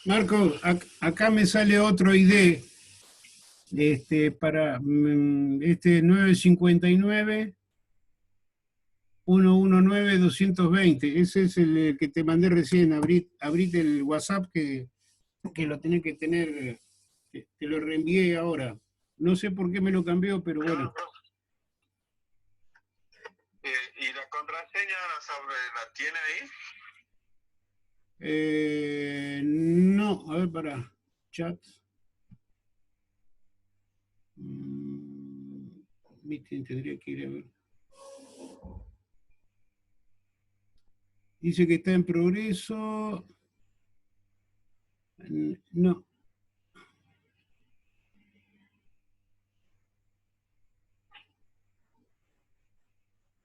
Marco, acá me sale otro ID para este 959 119 220. Ese es el que te mandé recién. Abrite el WhatsApp que lo tenés que tener. Te lo reenvié ahora. No sé por qué me lo cambió, pero bueno. ¿Y la contraseña la tiene ahí? No, a ver, para chat. Meeting, tendría que ir a ver. Dice que está en progreso. No.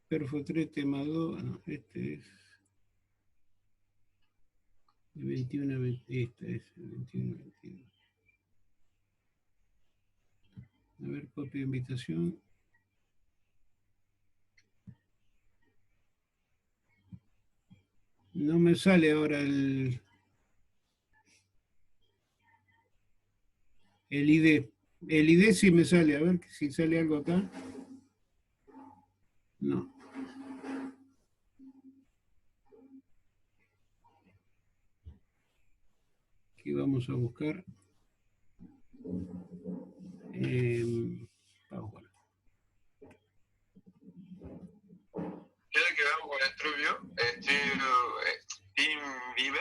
Perfo 3, tema 2. No, este es. De 21 a 20. Este es el 21 a 21. A ver, copia de invitación. No me sale ahora el ID. El ID sí me sale. A ver si sale algo acá. No. Aquí vamos a buscar. Power. ¿Quiere que veamos con Estrubio? Team Vive.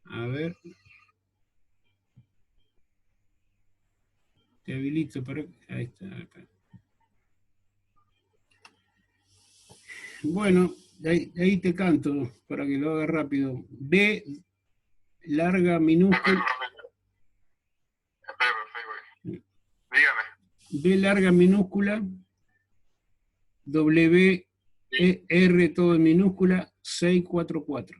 A ver. Te habilito para... Ahí está, acá. Bueno, ahí te canto para que lo haga rápido. B larga minúscula. Dígame. B larga minúscula. W R todo en minúscula. 644.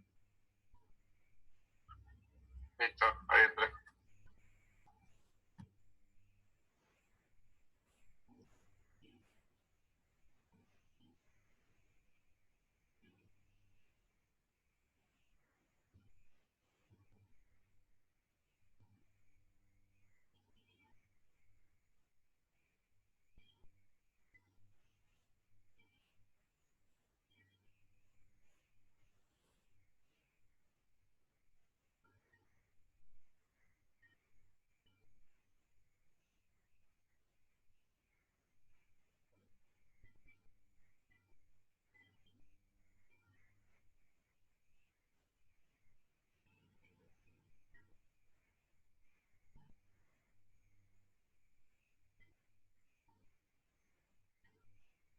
Listo, ahí entré.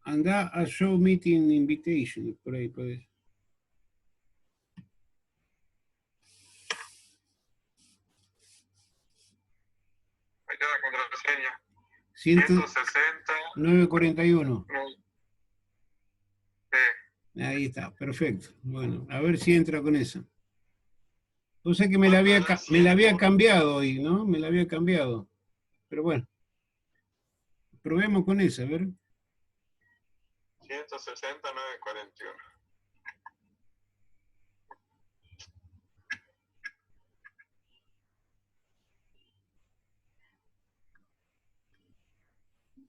Anda a show meeting invitation, por ahí podés. Ahí está la contraseña. 160. 941. Sí. Ahí está, perfecto. Bueno, a ver si entra con esa. O sea que me la había cambiado hoy, ¿no? Me la había cambiado. Pero bueno. Probemos con esa, a ver. 160, 941.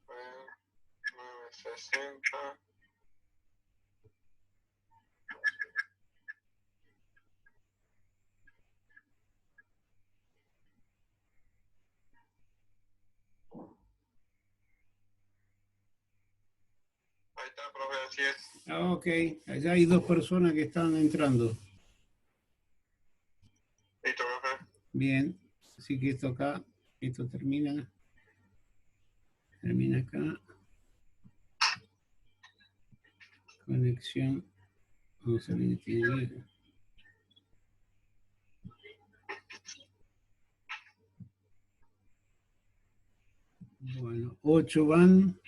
Bueno, 960. Ahí está, profe, así es. Ah, ok. Allá hay dos personas que están entrando. Listo, profe. Bien. Así que esto acá, esto termina. Termina acá. Conexión. Vamos a ver qué. Bueno, 8 van.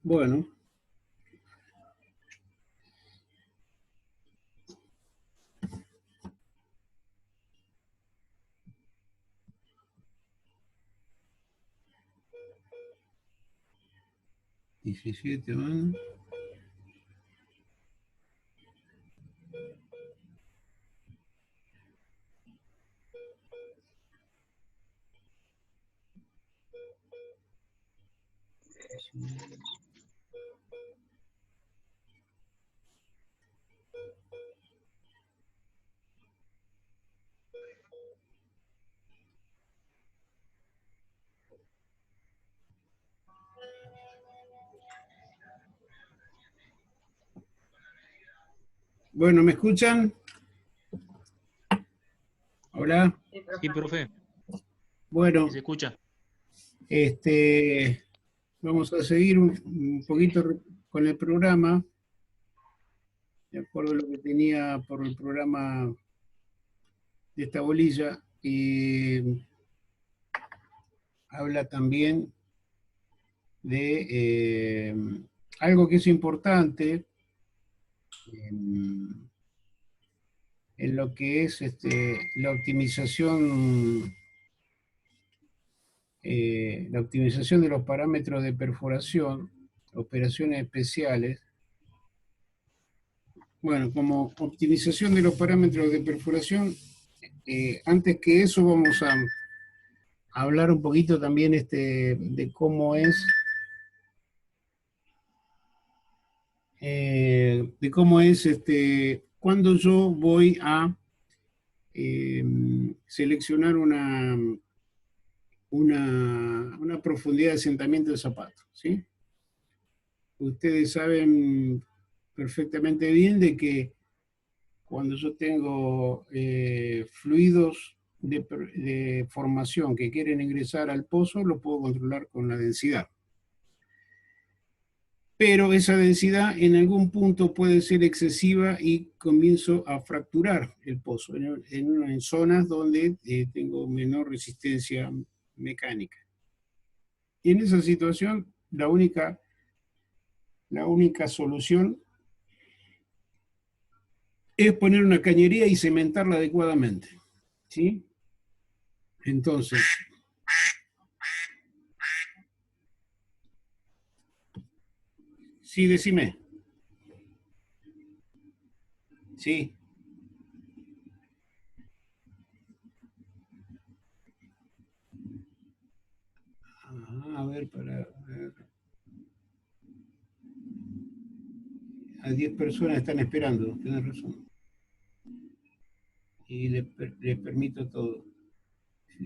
Bueno. ¿17 van? Bueno, ¿me escuchan? Hola. Sí, profe. Bueno, ¿Se escucha? vamos a seguir un poquito con el programa, de acuerdo a lo que tenía por el programa de esta bolilla, y habla también de algo que es importante en lo que es la optimización de los parámetros de perforación, operaciones especiales. Bueno, como optimización de los parámetros de perforación, antes que eso vamos a hablar un poquito también de cómo es cuando yo voy a seleccionar una profundidad de asentamiento de zapato, ¿sí? Ustedes saben perfectamente bien de que cuando yo tengo fluidos de formación que quieren ingresar al pozo, lo puedo controlar con la densidad. Pero esa densidad en algún punto puede ser excesiva y comienzo a fracturar el pozo en zonas donde tengo menor resistencia mecánica. Y en esa situación, la única solución es poner una cañería y cementarla adecuadamente, ¿sí? Entonces, sí, decime. Sí. A ver, a 10 personas están esperando, tenés razón. Y les permito todo.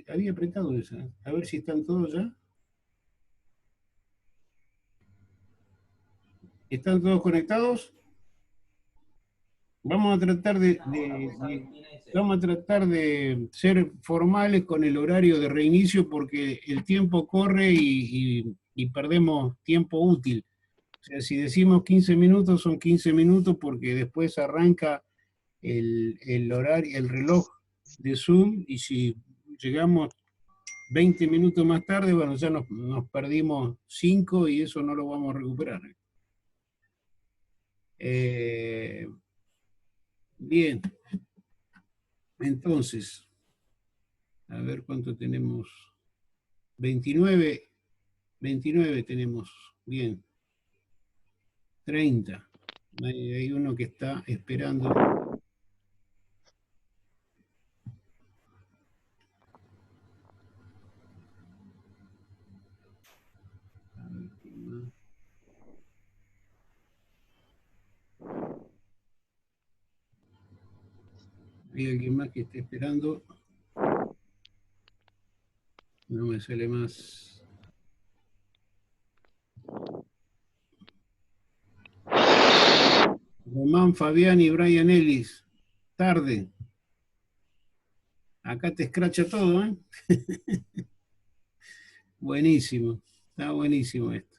Había apretado esa. A ver si están todos ya. ¿Están todos conectados? Vamos a tratar vamos a tratar de ser formales con el horario de reinicio porque el tiempo corre y perdemos tiempo útil. O sea, si decimos 15 minutos, son 15 minutos porque después arranca el horario, el reloj de Zoom, y si llegamos 20 minutos más tarde, bueno, ya nos perdimos 5 y eso no lo vamos a recuperar. Bien, entonces, a ver cuánto tenemos. 29 tenemos, bien. 30. Hay uno que está esperando. A ver, ¿quién más? Hay alguien más que esté esperando. No me sale más. Román, Fabián y Brian Ellis. Tarde. Acá te escracha todo, ¿eh? Buenísimo, está buenísimo esto.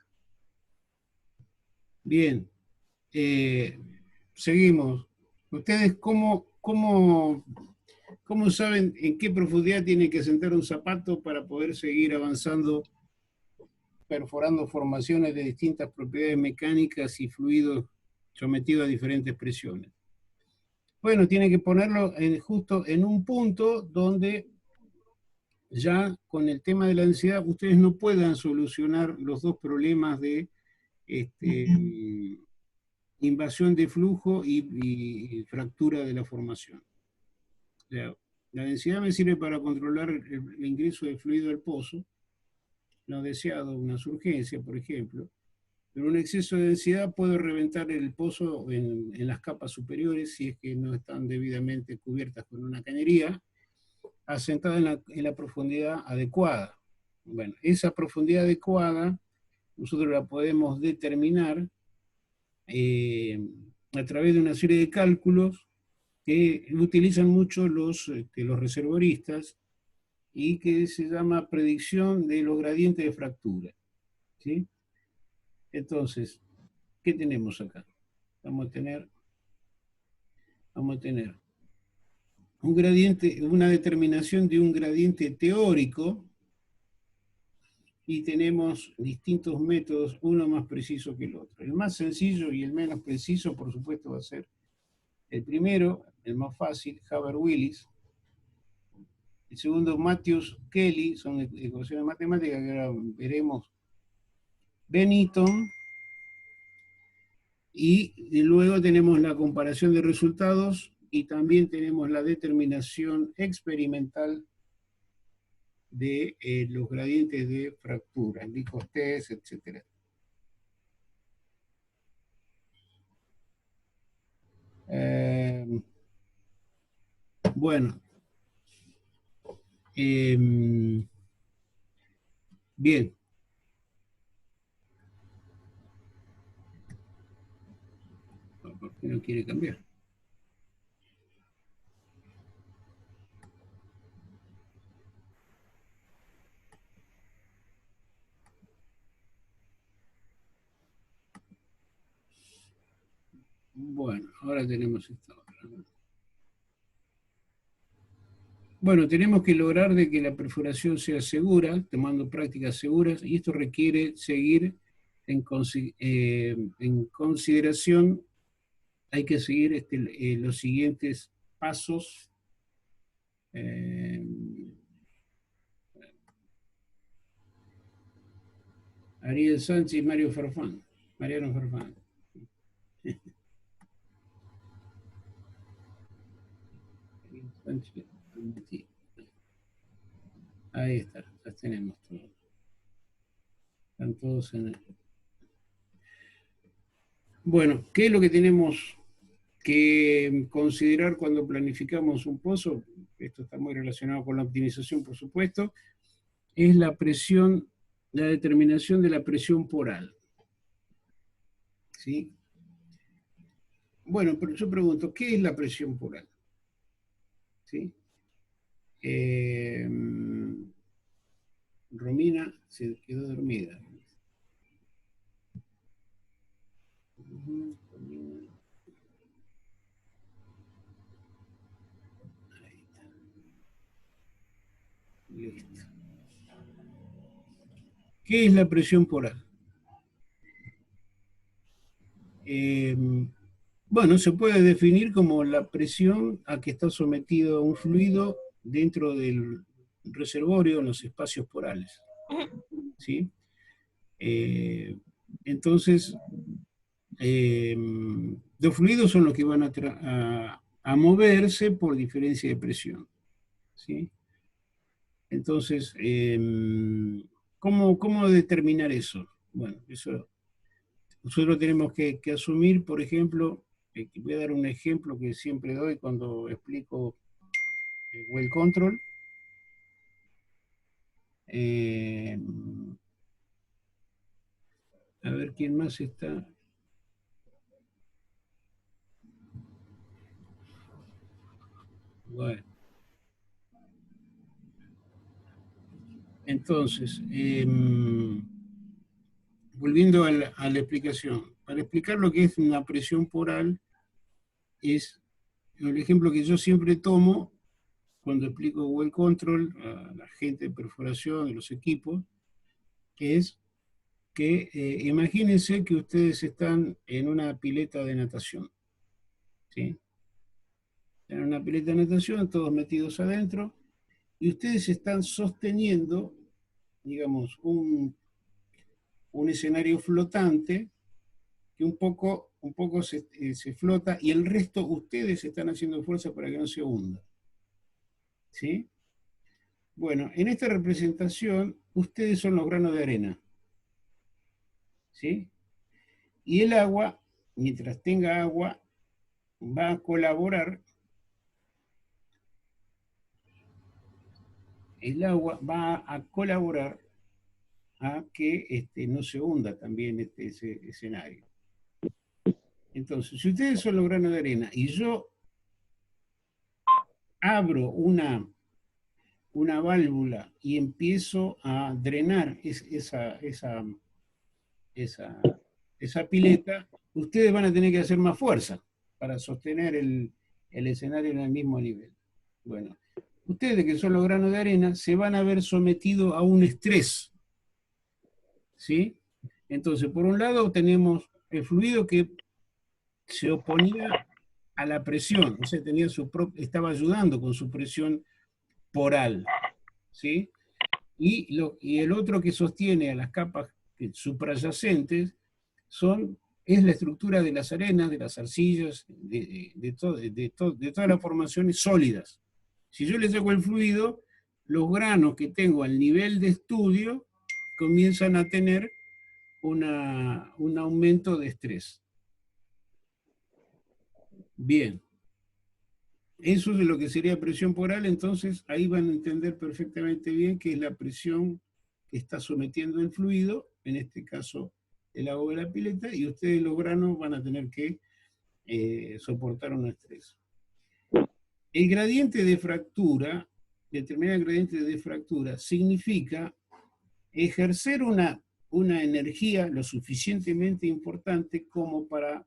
Bien, eh, seguimos. ¿Ustedes cómo saben en qué profundidad tiene que sentar un zapato para poder seguir avanzando, perforando formaciones de distintas propiedades mecánicas y fluidos sometidos a diferentes presiones? Bueno, tiene que ponerlo justo en un punto donde ya con el tema de la densidad ustedes no puedan solucionar los dos problemas de invasión de flujo y fractura de la formación. O sea, la densidad me sirve para controlar el ingreso de fluido al pozo, no deseado, una surgencia, por ejemplo, pero un exceso de densidad puede reventar el pozo en las capas superiores si es que no están debidamente cubiertas con una cañería, asentada en la profundidad adecuada. Bueno, esa profundidad adecuada nosotros la podemos determinar a través de una serie de cálculos que utilizan mucho los reservoristas y que se llama predicción de los gradientes de fractura. ¿Sí? Entonces, ¿qué tenemos acá? Vamos a tener un gradiente, una determinación de un gradiente teórico, y tenemos distintos métodos, uno más preciso que el otro. El más sencillo y el menos preciso, por supuesto, va a ser el primero, el más fácil, Haber-Willis. El segundo, Matthews-Kelly, son ecuaciones matemáticas que ahora veremos. Benetton. Y luego tenemos la comparación de resultados y también tenemos la determinación experimental de los gradientes de fractura, Likos-Tess, etc. Bueno, bien. ¿Por qué no quiere cambiar? Bueno, ahora tenemos esta otra. Bueno, tenemos que lograr de que la perforación sea segura, tomando prácticas seguras, y esto requiere seguir en consideración, hay que seguir los siguientes pasos. Ariel Sánchez y Mario Farfán. Mariano Farfán. Ahí está, las tenemos todos. Están todos en el... Bueno, ¿qué es lo que tenemos que considerar cuando planificamos un pozo? Esto está muy relacionado con la optimización, por supuesto. Es la presión, la determinación de la presión poral. ¿Sí? Bueno, pero yo pregunto, ¿qué es la presión poral? ¿Sí? Romina se quedó dormida. Ahí está. Listo. ¿Qué es la presión poral? Bueno, se puede definir como la presión a que está sometido un fluido dentro del reservorio en los espacios porales. ¿Sí? Entonces, los fluidos son los que van a moverse por diferencia de presión. ¿Sí? Entonces, ¿cómo determinar eso? Bueno, eso nosotros tenemos que asumir, por ejemplo, voy a dar un ejemplo que siempre doy cuando explico well control. A ver quién más está. Bueno. Entonces, volviendo a la explicación, para explicar lo que es una presión poral, es el ejemplo que yo siempre tomo cuando explico well control a la gente de perforación, de los equipos, que es que imagínense que ustedes están en una pileta de natación, ¿sí? En una pileta de natación, todos metidos adentro, y ustedes están sosteniendo, digamos, un escenario flotante que un poco se flota y el resto ustedes están haciendo fuerza para que no se hunda, ¿sí? Bueno, en esta representación, ustedes son los granos de arena, ¿sí? Y el agua, mientras tenga agua, va a colaborar, el agua va a colaborar a que no se hunda también ese escenario. Entonces, si ustedes son los granos de arena y yo abro una válvula y empiezo a drenar esa pileta, ustedes van a tener que hacer más fuerza para sostener el escenario en el mismo nivel. Bueno, ustedes que son los granos de arena se van a ver sometidos a un estrés, ¿sí? Entonces, por un lado tenemos el fluido que se oponía a la presión, o sea, estaba ayudando con su presión poral, ¿sí? Y el otro que sostiene a las capas suprayacentes es la estructura de las arenas, de las arcillas, de todas las formaciones sólidas. Si yo le saco el fluido, los granos que tengo al nivel de estudio comienzan a tener un aumento de estrés. Bien, eso es de lo que sería presión poral, entonces ahí van a entender perfectamente bien qué es la presión que está sometiendo el fluido, en este caso el agua de la pileta, y ustedes los granos van a tener que soportar un estrés. El gradiente de fractura, determinar el gradiente de fractura, significa ejercer una energía lo suficientemente importante como para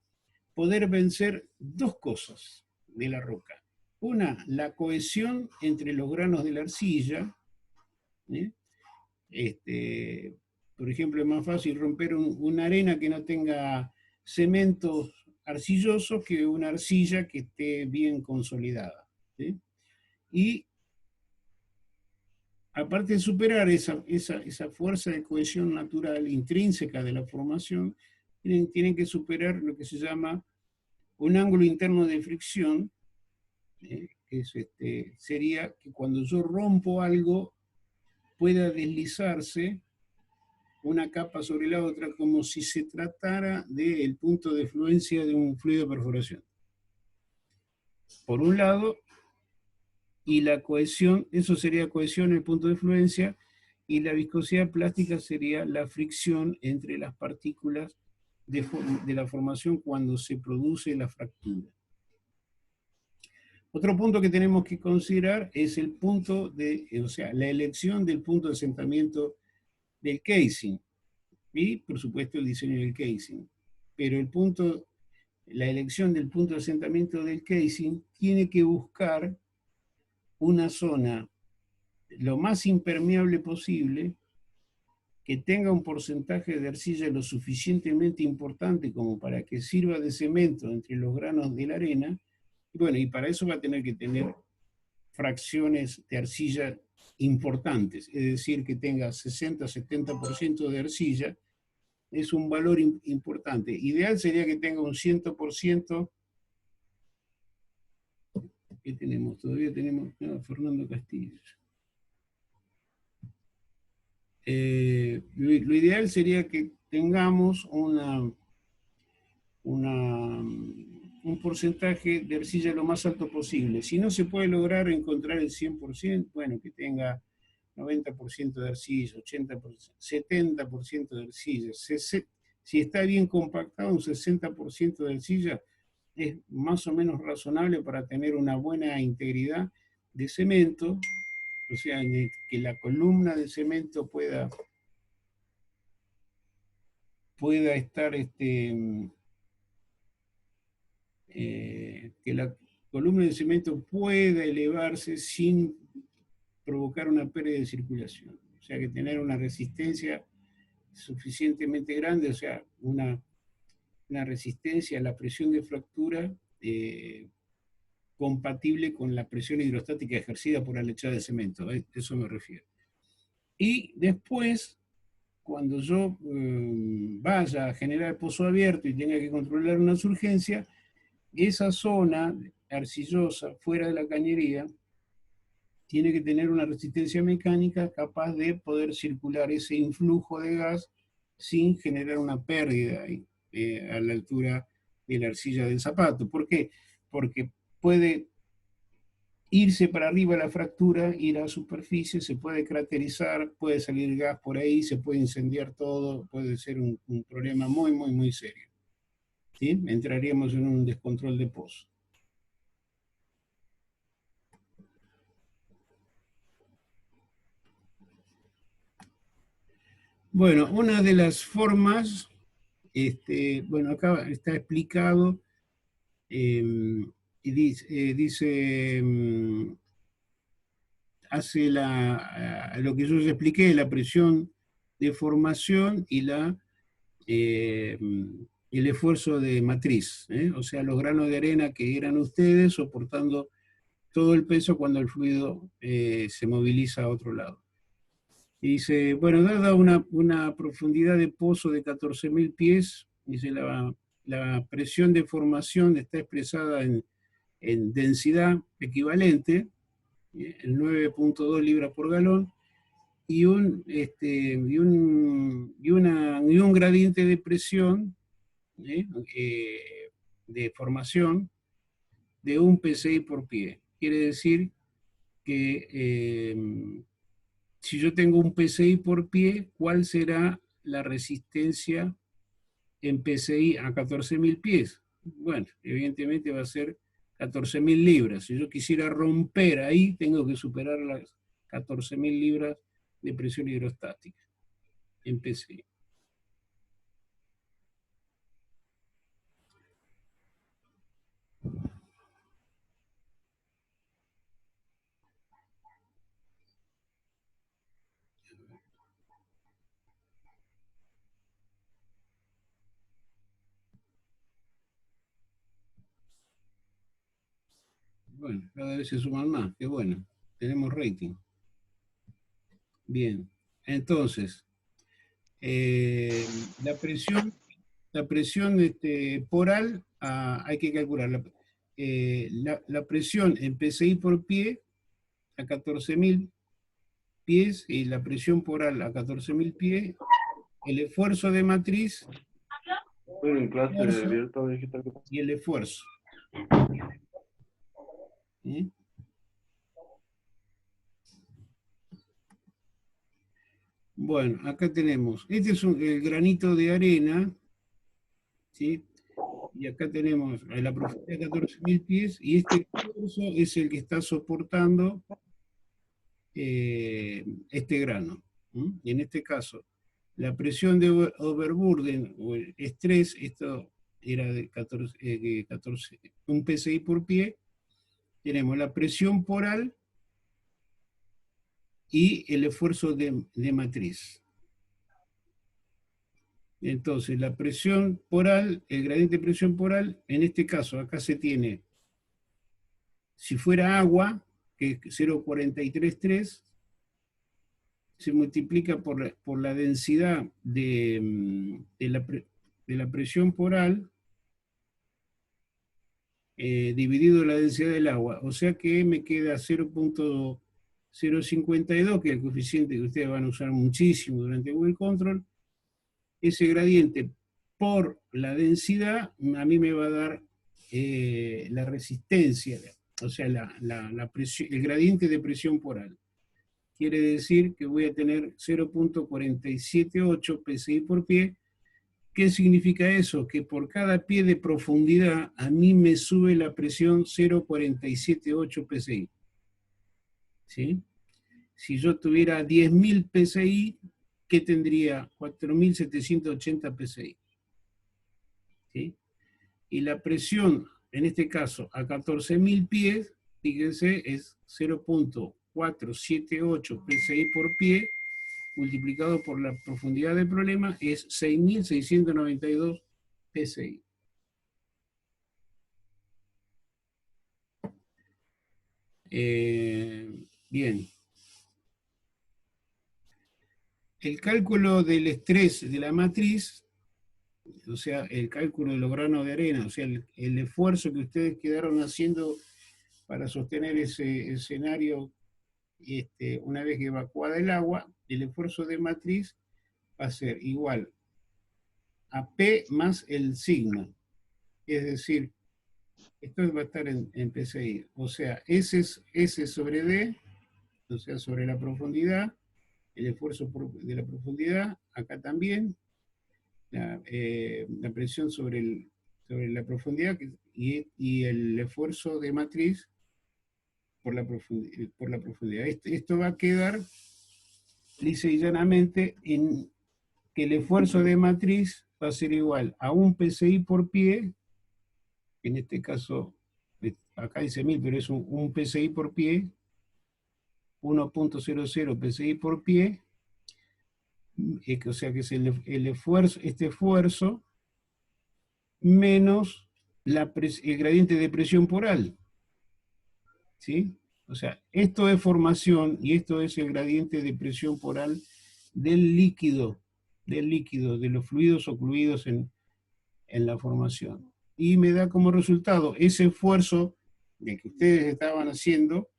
poder vencer dos cosas de la roca. Una, la cohesión entre los granos de la arcilla. ¿eh? Por ejemplo, es más fácil romper una arena que no tenga cementos arcillosos que una arcilla que esté bien consolidada. ¿sí? Y aparte de superar esa fuerza de cohesión natural intrínseca de la formación, tienen que superar lo que se llama un ángulo interno de fricción, que sería que cuando yo rompo algo pueda deslizarse una capa sobre la otra como si se tratara del punto de fluencia de un fluido de perforación. Por un lado, y la cohesión, eso sería cohesión, el punto de fluencia, y la viscosidad plástica sería la fricción entre las partículas de la formación cuando se produce la fractura. Otro punto que tenemos que considerar es el punto o sea, la elección del punto de asentamiento del casing y, por supuesto, el diseño del casing. Pero la elección del punto de asentamiento del casing tiene que buscar una zona lo más impermeable posible, que tenga un porcentaje de arcilla lo suficientemente importante como para que sirva de cemento entre los granos de la arena. Y bueno, y para eso va a tener que tener fracciones de arcilla importantes, es decir, que tenga 60-70% de arcilla, es un valor importante. Ideal sería que tenga un 100%. ¿Qué tenemos? Todavía tenemos Fernando Castillo. Lo ideal sería que tengamos un porcentaje de arcilla lo más alto posible. Si no se puede lograr encontrar el 100%, bueno, que tenga 90% de arcilla, 80%, 70% de arcilla. Si está bien compactado, un 60% de arcilla es más o menos razonable para tener una buena integridad de cemento, o sea, que la columna de cemento pueda estar, que la columna de cemento pueda elevarse sin provocar una pérdida de circulación. O sea, que tener una resistencia suficientemente grande, o sea, una resistencia a la presión de fractura compatible con la presión hidrostática ejercida por la lechada de cemento. A eso me refiero. Y después, cuando yo vaya a generar pozo abierto y tenga que controlar una surgencia, esa zona arcillosa fuera de la cañería tiene que tener una resistencia mecánica capaz de poder circular ese influjo de gas sin generar una pérdida a la altura de la arcilla del zapato. ¿Por qué? Porque puede irse para arriba la fractura, ir a la superficie, se puede craterizar, puede salir gas por ahí, se puede incendiar todo, puede ser un problema muy, muy, muy serio. ¿Sí? Entraríamos en un descontrol de pozo. Bueno, una de las formas, bueno, acá está explicado, y dice, hace lo que yo les expliqué, la presión de formación y el esfuerzo de matriz, o sea, los granos de arena que eran ustedes soportando todo el peso cuando el fluido se moviliza a otro lado. Y dice, bueno, dada una profundidad de pozo de 14.000 pies, dice, la presión de formación está expresada en densidad equivalente, en 9.2 libras por galón, y un gradiente de presión de formación de 1 psi por pie. Quiere decir que si yo tengo 1 psi por pie, ¿cuál será la resistencia en psi a 14.000 pies? Bueno, evidentemente va a ser 14.000 libras. Si yo quisiera romper ahí, tengo que superar las 14.000 libras de presión hidrostática en psi. Bueno, cada vez se suman más, qué bueno. Tenemos rating. Bien, entonces, la presión poral hay que calcularla. La presión en PSI por pie a 14.000 pies y la presión poral a 14.000 pies, el esfuerzo de matriz En clase abierta digital. y el esfuerzo. ¿Sí? Bueno, acá tenemos, este es el granito de arena, ¿sí? Y acá tenemos la profundidad de 14.000 pies, y este esfuerzo es el que está soportando este grano. Y en este caso, la presión de overburden o el estrés, esto era de 1 psi por pie, tenemos la presión poral y el esfuerzo de matriz. Entonces, la presión poral, el gradiente de presión poral, en este caso, acá se tiene, si fuera agua, que es 0,433, se multiplica por la densidad de la presión poral dividido la densidad del agua. O sea que me queda 0.052, que es el coeficiente que ustedes van a usar muchísimo durante Google Control. Ese gradiente por la densidad a mí me va a dar la resistencia, o sea, el gradiente de presión poral. Quiere decir que voy a tener 0.478 psi por pie. ¿Qué significa eso? Que por cada pie de profundidad a mí me sube la presión 0.478 psi. ¿Sí? si yo tuviera 10.000 PSI, ¿qué tendría? 4.780 PSI. ¿Sí? Y la presión, en este caso, a 14.000 pies, fíjense, es 0.478 PSI por pie, multiplicado por la profundidad del problema, es 6.692 PSI. Bien. El cálculo del estrés de la matriz, o sea, el cálculo de los granos de arena, o sea, el esfuerzo que ustedes quedaron haciendo para sostener ese escenario una vez que evacuada el agua, el esfuerzo de matriz va a ser igual a P más el sigma. Es decir, esto va a estar en PSI. O sea, S sobre D, o sea, sobre la profundidad, el esfuerzo de la profundidad, acá también, la presión sobre la profundidad y el esfuerzo de matriz por la profundidad. Esto va a quedar lisa y llanamente en que el esfuerzo de matriz va a ser igual a un PSI por pie, en este caso, acá dice 1000, pero es un PSI por pie, 1.00 PSI por pie, o sea que es el esfuerzo, este esfuerzo menos el gradiente de presión por al. ¿Sí? O sea, esto es formación y esto es el gradiente de presión por al del líquido, de los fluidos ocluidos en la formación. Y me da como resultado ese esfuerzo de que ustedes estaban haciendo,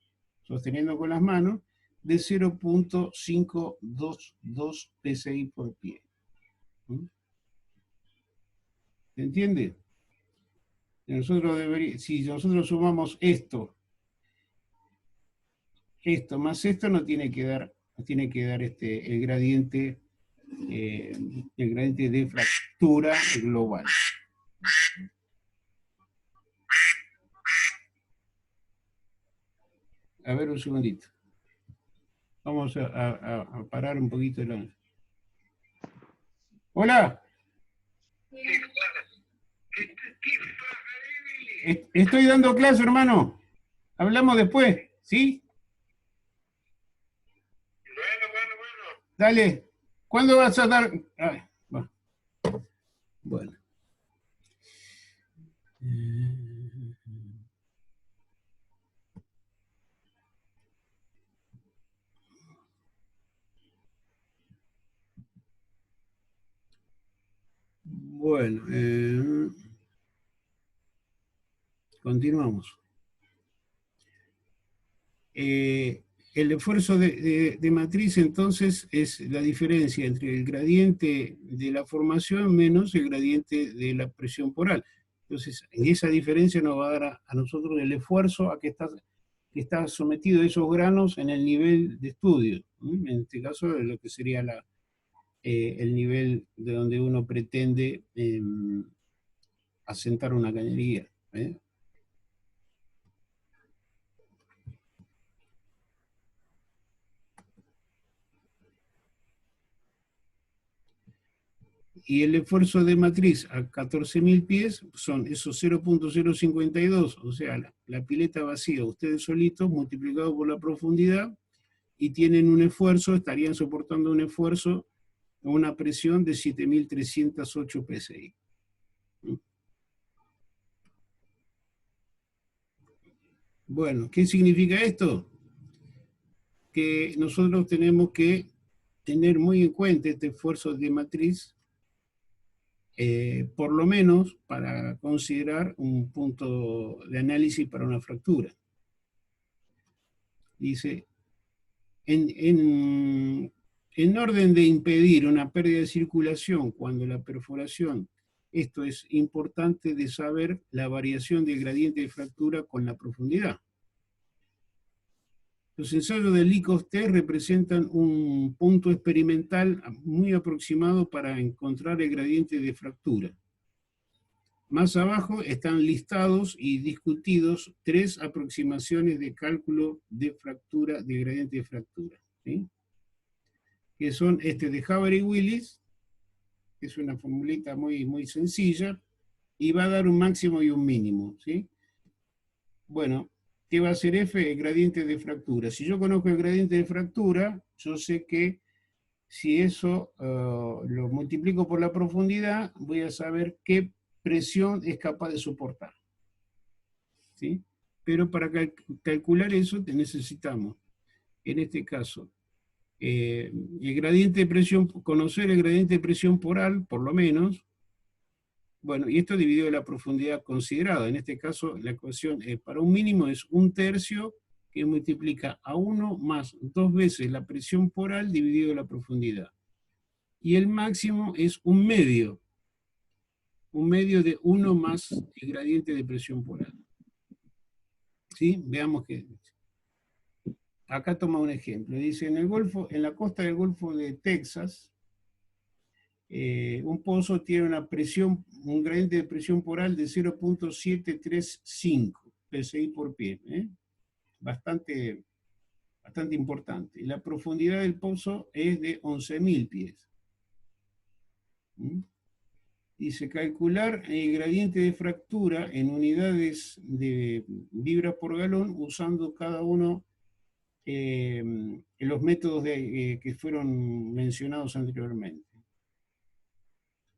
sosteniendo con las manos, de 0.522 PSI por pie. ¿Se entiende? Si nosotros sumamos esto más esto, nos tiene que dar el gradiente de fractura global. A ver, un segundito. Vamos a parar un poquito la... ¡Hola! Estoy dando clase, hermano. Hablamos después, ¿sí? Bueno. Dale. ¿Cuándo vas a dar...? Bueno. Bueno, continuamos. El esfuerzo de matriz, entonces, es la diferencia entre el gradiente de la formación menos el gradiente de la presión por al. Entonces, esa diferencia nos va a dar a nosotros el esfuerzo a que está sometido esos granos en el nivel de estudio. En este caso, lo que sería el nivel de donde uno pretende asentar una cañería. Y el esfuerzo de matriz a 14.000 pies son esos 0.052, o sea, la pileta vacía, ustedes solitos, multiplicado por la profundidad, y tienen un esfuerzo, estarían soportando un esfuerzo, una presión de 7.308 PSI. Bueno, ¿qué significa esto? Que nosotros tenemos que tener muy en cuenta este esfuerzo de matriz, por lo menos para considerar un punto de análisis para una fractura. Dice, en orden de impedir una pérdida de circulación cuando la perforación, esto es importante de saber la variación del gradiente de fractura con la profundidad. Los ensayos del ICOST representan un punto experimental muy aproximado para encontrar el gradiente de fractura. Más abajo están listados y discutidos 3 aproximaciones de cálculo de fractura, de gradiente de fractura. ¿sí? Que son de Haber y Willis, que es una formulita muy, muy sencilla, y va a dar un máximo y un mínimo, ¿sí? Bueno, ¿qué va a ser F? El gradiente de fractura. Si yo conozco el gradiente de fractura, yo sé que si eso lo multiplico por la profundidad, voy a saber qué presión es capaz de soportar, ¿sí? Pero para calcular eso necesitamos, en este caso, el gradiente de presión, conocer el gradiente de presión por al, por lo menos. Bueno, y esto dividido la profundidad considerada. En este caso, la ecuación para un mínimo es 1/3 que multiplica a 1 más 2 veces la presión por al dividido la profundidad. Y el máximo es 1/2. 1/2 de 1 más el gradiente de presión por al. ¿Sí? Veamos que acá toma un ejemplo. Dice, en la costa del Golfo de Texas, un pozo tiene un gradiente de presión por al de 0.735 psi por pie. Bastante importante. Y la profundidad del pozo es de 11.000 pies. Dice, calcular el gradiente de fractura en unidades de libras por galón usando cada uno los métodos que fueron mencionados anteriormente.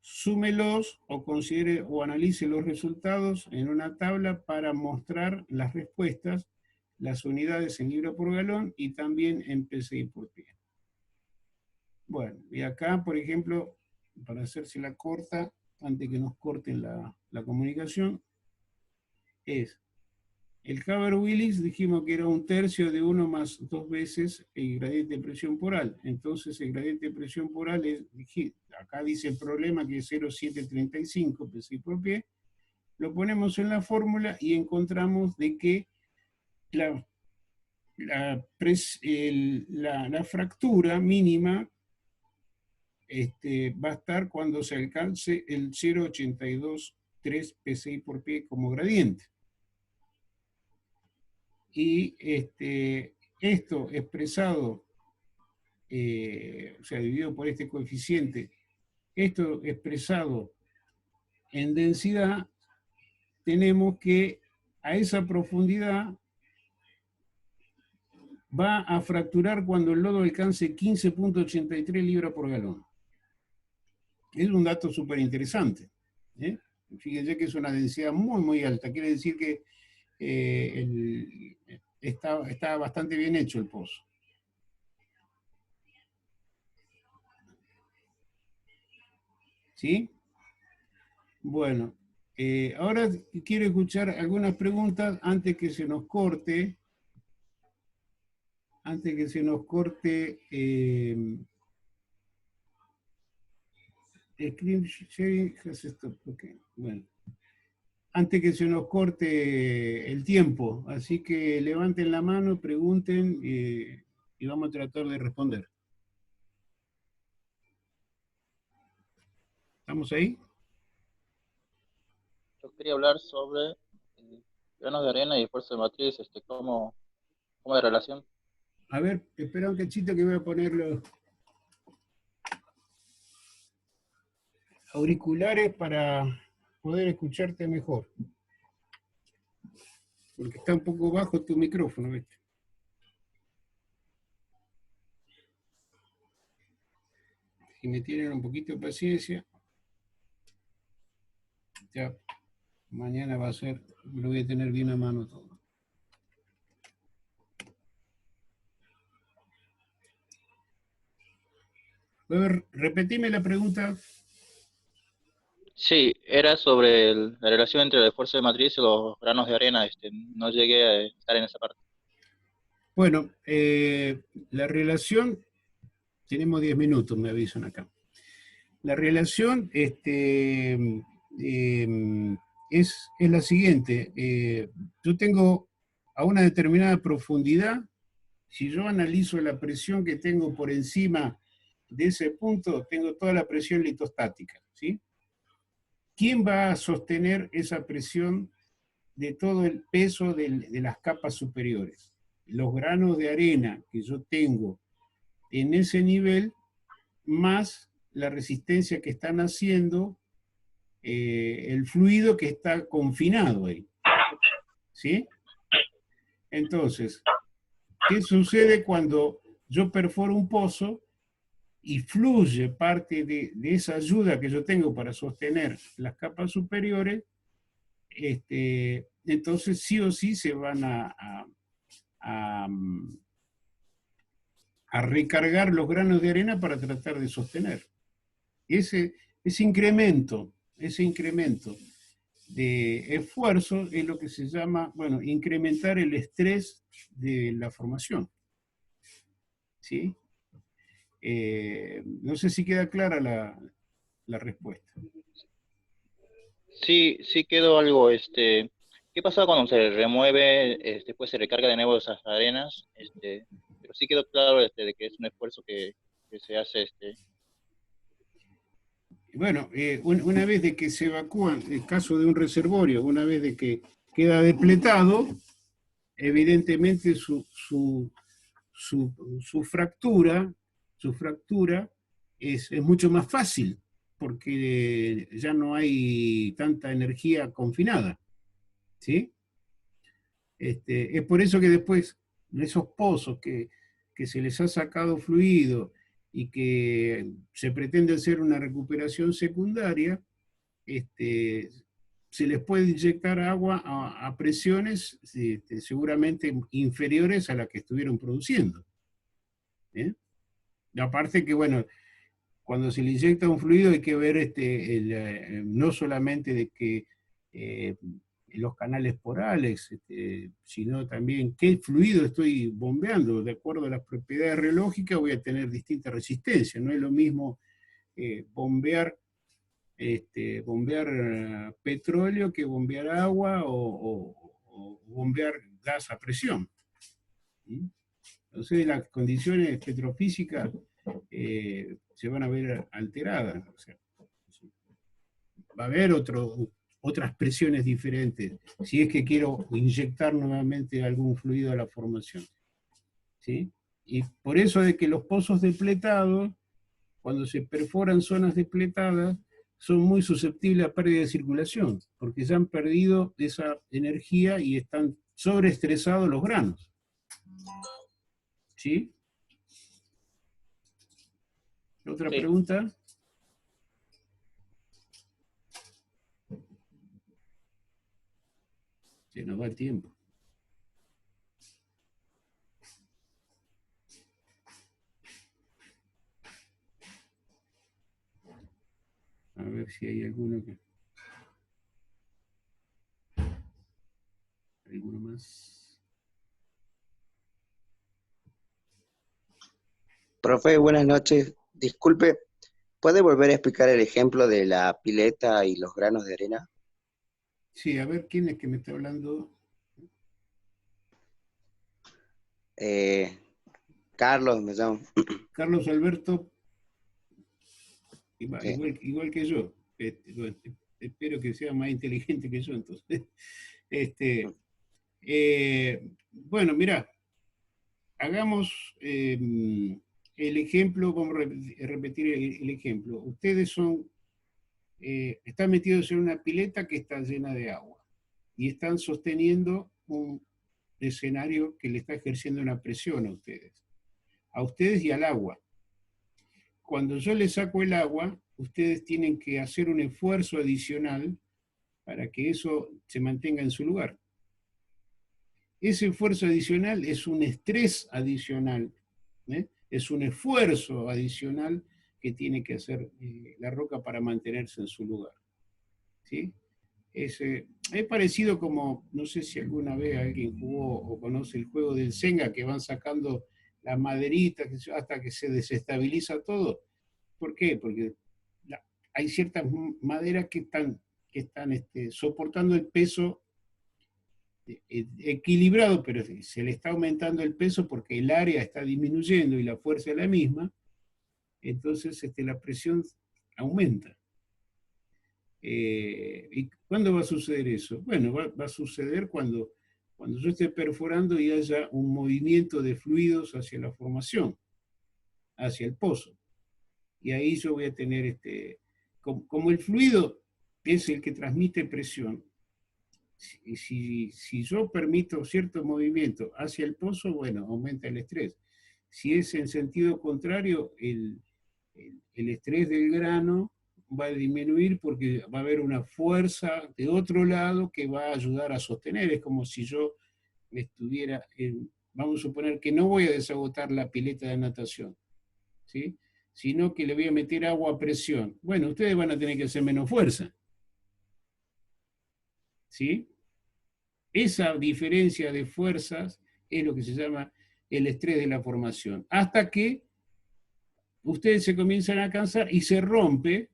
Súmelos o considere o analice los resultados en una tabla para mostrar las respuestas, las unidades en libra por galón y también en PSI por pie. Bueno, y acá, por ejemplo, para hacerse la corta, antes que nos corten la comunicación, es el Haber-Willis, dijimos que era 1/3 de 1 más 2 veces el gradiente de presión por al. Entonces el gradiente de presión por al es, acá dice el problema que es 0,735 psi por pie. Lo ponemos en la fórmula y encontramos de que la fractura mínima va a estar cuando se alcance el 0,823 psi por pie como gradiente. Y esto expresado, o sea, dividido por este coeficiente, esto expresado en densidad, tenemos que a esa profundidad va a fracturar cuando el lodo alcance 15.83 libras por galón. Es un dato súper interesante. Fíjense que es una densidad muy, muy alta. Quiere decir que está bastante bien hecho el pozo. ¿Sí? Bueno, ahora quiero escuchar algunas preguntas antes que se nos corte. Antes que se nos corte screen sharing has stopped. Okay. Bueno, antes que se nos corte el tiempo, así que levanten la mano, pregunten y vamos a tratar de responder. ¿Estamos ahí? Yo quería hablar sobre granos de arena y fuerza de matriz, cómo de relación. A ver, espera un cachito que voy a poner los auriculares para poder escucharte mejor. Porque está un poco bajo tu micrófono, ¿viste? Si me tienen un poquito de paciencia, ya mañana va a ser, lo voy a tener bien a mano todo. A ver, repetime la pregunta. Sí, era sobre la relación entre la fuerza de matriz y los granos de arena. No llegué a estar en esa parte. Bueno, la relación, tenemos 10 minutos, me avisan acá. La relación es la siguiente. Yo tengo a una determinada profundidad, si yo analizo la presión que tengo por encima de ese punto, tengo toda la presión litostática, ¿sí? ¿Quién va a sostener esa presión de todo el peso de las capas superiores? Los granos de arena que yo tengo en ese nivel, más la resistencia que están haciendo el fluido que está confinado ahí. ¿Sí? Entonces, ¿qué sucede cuando yo perforo un pozo y fluye parte de esa ayuda que yo tengo para sostener las capas superiores? Entonces sí o sí se van a recargar los granos de arena para tratar de sostener. Ese incremento de esfuerzo es lo que se llama, bueno, incrementar el estrés de la formación. ¿Sí? No sé si queda clara la respuesta. Sí, sí quedó algo, ¿qué pasa cuando se remueve, después se recarga de nuevo esas arenas? Pero sí quedó claro, de que es un esfuerzo que se hace, Bueno, una vez de que se evacúa, en el caso de un reservorio, una vez de que queda depletado, evidentemente su fractura es mucho más fácil, porque ya no hay tanta energía confinada. ¿Sí? Es por eso que después de esos pozos que se les ha sacado fluido y que se pretende hacer una recuperación secundaria, se les puede inyectar agua a presiones seguramente inferiores a las que estuvieron produciendo. ¿Eh? Y aparte que, bueno, cuando se le inyecta un fluido hay que ver no solamente de que los canales porales, sino también qué fluido estoy bombeando. De acuerdo a las propiedades reológicas voy a tener distintas resistencias. No es lo mismo bombear petróleo que bombear agua o bombear gas a presión. ¿Sí? Entonces las condiciones petrofísicas se van a ver alteradas. O sea, va a haber otras presiones diferentes, si es que quiero inyectar nuevamente algún fluido a la formación. ¿Sí? Y por eso de que los pozos depletados, cuando se perforan zonas depletadas, son muy susceptibles a pérdida de circulación, porque ya han perdido esa energía y están sobreestresados los granos. ¿Sí? ¿Otra Sí. pregunta? Se nos va el tiempo. A ver si hay alguno que... ¿Alguno más? Profe, buenas noches. Disculpe, ¿puede volver a explicar el ejemplo de la pileta y los granos de arena? Sí, a ver, ¿quién es que me está hablando? Carlos, me llamo. Carlos Alberto, Sí. igual que yo. Bueno, espero que sea más inteligente que yo, entonces. Bueno, mirá, hagamos el ejemplo, vamos a repetir el ejemplo. Ustedes están metidos en una pileta que está llena de agua y están sosteniendo un escenario que le está ejerciendo una presión a ustedes y al agua. Cuando yo les saco el agua, ustedes tienen que hacer un esfuerzo adicional para que eso se mantenga en su lugar. Ese esfuerzo adicional es un estrés adicional, es un esfuerzo adicional que tiene que hacer la roca para mantenerse en su lugar. ¿Sí? Es parecido como, no sé si alguna vez alguien jugó o conoce el juego del Senga, que van sacando las maderitas hasta que se desestabiliza todo. ¿Por qué? Porque hay ciertas maderas que están soportando el peso equilibrado, pero se le está aumentando el peso porque el área está disminuyendo y la fuerza es la misma, entonces la presión aumenta. ¿Y cuándo va a suceder eso? Bueno, va a suceder cuando yo esté perforando y haya un movimiento de fluidos hacia la formación. hacia el pozo. Y ahí yo voy a tener, como el fluido es el que transmite presión, si yo permito cierto movimiento hacia el pozo, bueno, aumenta el estrés. Si es en sentido contrario, el estrés del grano va a disminuir porque va a haber una fuerza de otro lado que va a ayudar a sostener. Es como si yo estuviera, vamos a suponer que no voy a desagotar la pileta de natación, ¿sí? Sino que le voy a meter agua a presión. Bueno, ustedes van a tener que hacer menos fuerza, ¿sí? Esa diferencia de fuerzas es lo que se llama el estrés de la formación. Hasta que ustedes se comienzan a cansar y se rompe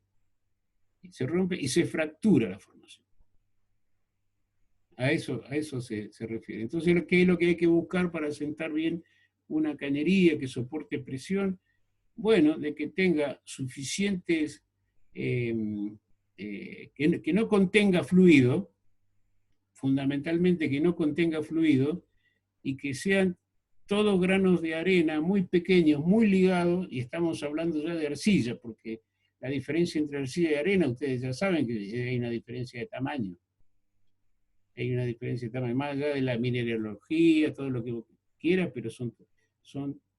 y se fractura la formación. A eso se refiere. Entonces, ¿qué es lo que hay que buscar para sentar bien una cañería que soporte presión? Bueno, de que tenga suficientes, que no contenga fluido, fundamentalmente que no contenga fluido, y que sean todos granos de arena muy pequeños, muy ligados, y estamos hablando ya de arcilla, porque la diferencia entre arcilla y arena, ustedes ya saben que hay una diferencia de tamaño. Hay una diferencia de tamaño, más allá de la mineralogía, todo lo que quiera, pero son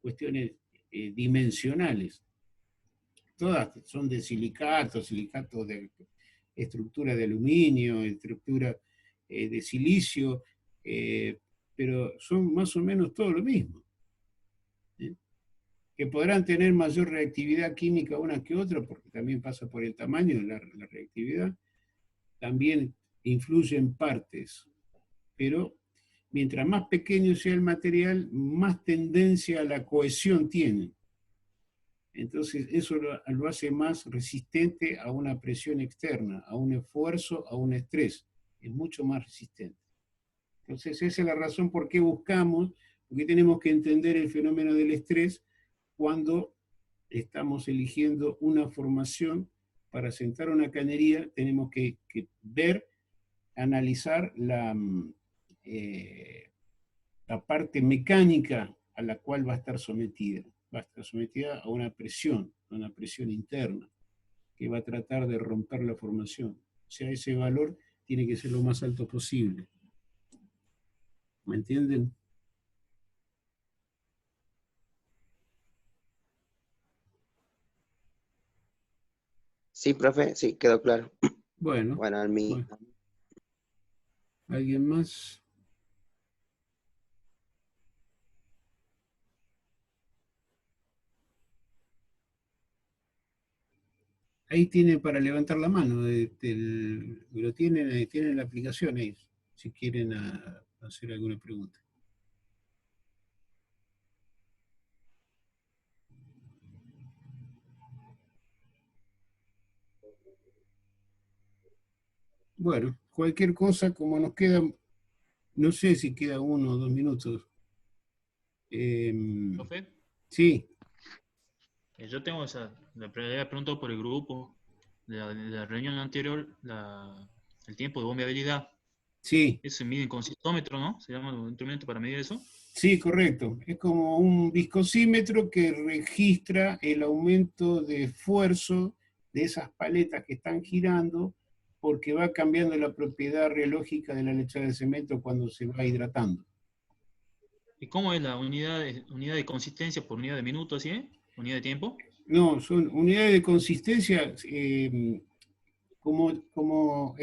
cuestiones dimensionales. Todas son de silicatos de estructura de aluminio, estructura de silicio, pero son más o menos todo lo mismo. ¿Sí? Que podrán tener mayor reactividad química una que otra, porque también pasa por el tamaño de la reactividad, también influye en partes, pero mientras más pequeño sea el material, más tendencia a la cohesión tiene. Entonces eso lo hace más resistente a una presión externa, a un esfuerzo, a un estrés. Es mucho más resistente. Entonces esa es la razón por qué buscamos, porque tenemos que entender el fenómeno del estrés cuando estamos eligiendo una formación para sentar una cañería. Tenemos que ver, analizar la parte mecánica a la cual va a estar sometida. Va a estar sometida a una presión interna, que va a tratar de romper la formación. O sea, ese valor tiene que ser lo más alto posible. ¿Me entienden? Sí, profe, sí, quedó claro. Bueno, Bueno, al mí. bueno. ¿Alguien más? Ahí tiene para levantar la mano, lo tienen la aplicación ahí, si quieren hacer alguna pregunta. Bueno, cualquier cosa, como nos queda, no sé si queda 1 o 2 minutos. Profe, Sí, yo tengo había preguntado por el grupo de la reunión anterior, el tiempo de bombeabilidad. sí, Eso se mide en consistómetro, ¿no? Se llama un instrumento para medir eso. sí, correcto. Es como un viscosímetro que registra el aumento de esfuerzo de esas paletas que están girando, porque va cambiando la propiedad reológica de la lechada de cemento cuando se va hidratando. ¿Y cómo es la unidad de consistencia por unidad de minuto, así, unidad de tiempo? No, son unidades de consistencia, como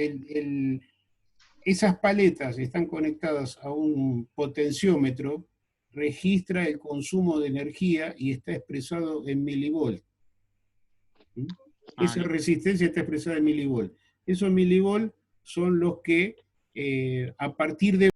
esas paletas están conectadas a un potenciómetro, registra el consumo de energía y está expresado en milivolt. Esa resistencia está expresada en milivolt. Esos milivolt son los que, a partir de